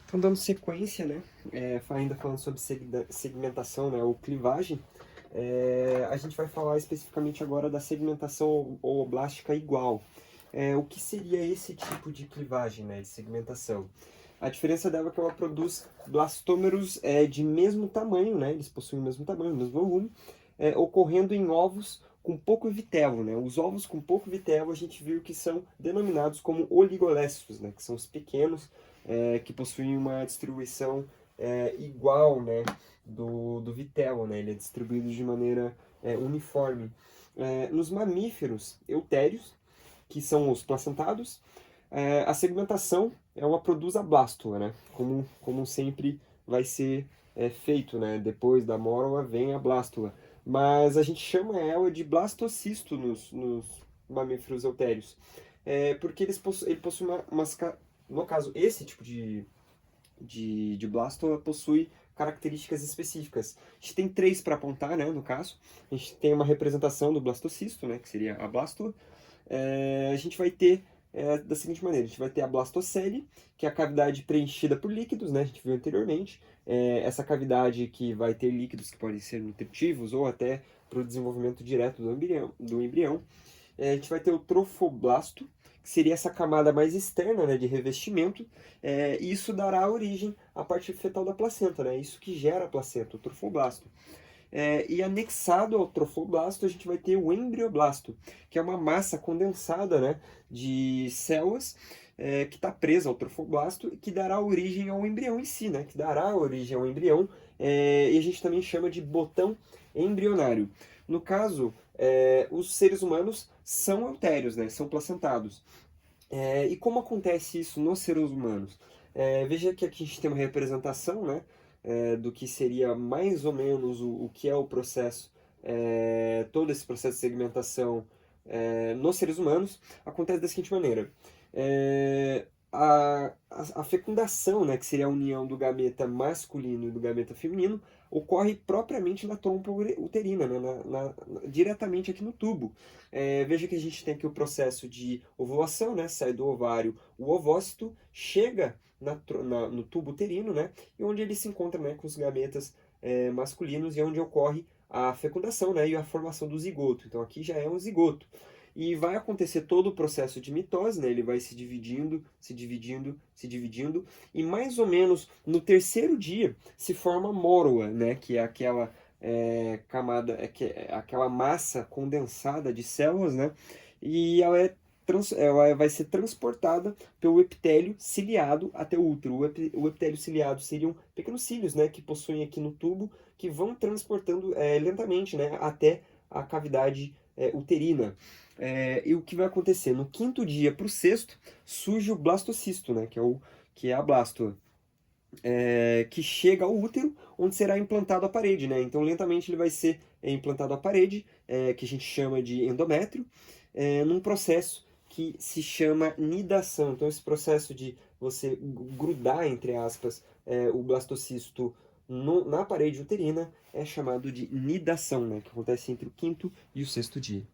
Então, dando sequência, né, ainda falando sobre segmentação, né, ou clivagem, a gente vai falar especificamente agora da segmentação ooblástica igual. O que seria esse tipo de clivagem, né, de segmentação? A diferença dela é que ela produz blastômeros de mesmo tamanho, né, eles possuem o mesmo tamanho, o mesmo volume, ocorrendo em ovos com pouco vitelo, né? Os ovos com pouco vitelo a gente viu que são denominados como oligolécitos, né, que são os pequenos, que possuem uma distribuição igual, né, do vitelo, né, ele é distribuído de maneira uniforme. Nos mamíferos eutérios, que são os placentados, a segmentação ela produz a blástula, né, como sempre vai ser feito, né, depois da mórula vem a blástula, mas a gente chama ela de blastocisto nos mamíferos eutérios, porque ele possui no caso, esse tipo de blástula possui características específicas. A gente tem três para apontar, né, no caso. A gente tem uma representação do blastocisto, né, que seria a blástula. A gente vai ter da seguinte maneira, a gente vai ter a blastocele, que é a cavidade preenchida por líquidos, né, a gente viu anteriormente. Essa cavidade que vai ter líquidos que podem ser nutritivos ou até para o desenvolvimento direto do embrião. A gente vai ter o trofoblasto, que seria essa camada mais externa, né, de revestimento, e isso dará origem à parte fetal da placenta, né, isso que gera a placenta, o trofoblasto. E anexado ao trofoblasto a gente vai ter o embrioblasto, que é uma massa condensada, né, de células que está presa ao trofoblasto e que dará origem ao embrião em si, né, que dará origem ao embrião, e a gente também chama de botão embrionário. No caso, os seres humanos são eutérios, né, são placentados. E como acontece isso nos seres humanos? Veja que aqui a gente tem uma representação, né, do que seria mais ou menos o que é o processo, todo esse processo de segmentação nos seres humanos, acontece da seguinte maneira. A fecundação, né, que seria a união do gameta masculino e do gameta feminino, ocorre propriamente na trompa uterina, né, diretamente aqui no tubo. Veja que a gente tem aqui o processo de ovulação, né, sai do ovário o ovócito, chega no tubo uterino, né, e onde ele se encontra, né, com os gametas masculinos e onde ocorre a fecundação, né, e a formação do zigoto. Então aqui já é um zigoto. E vai acontecer todo o processo de mitose, né? Ele vai se dividindo, se dividindo, se dividindo, e mais ou menos no terceiro dia se forma a mórula, né? Que é aquela camada, aquela massa condensada de células, né? E ela vai ser transportada pelo epitélio ciliado até o útero. O epitélio ciliado seriam pequenos cílios, né? Que possuem aqui no tubo, que vão transportando lentamente, né? Até a cavidade uterina. E o que vai acontecer? No quinto dia para o sexto, surge o blastocisto, né, que é a blástula, que chega ao útero, onde será implantado a parede. Né? Então, lentamente, ele vai ser implantado a parede, que a gente chama de endométrio, num processo que se chama nidação. Então, esse processo de você grudar, entre aspas, o blastocisto na parede uterina é chamado de nidação, né, que acontece entre o quinto e o sexto dia.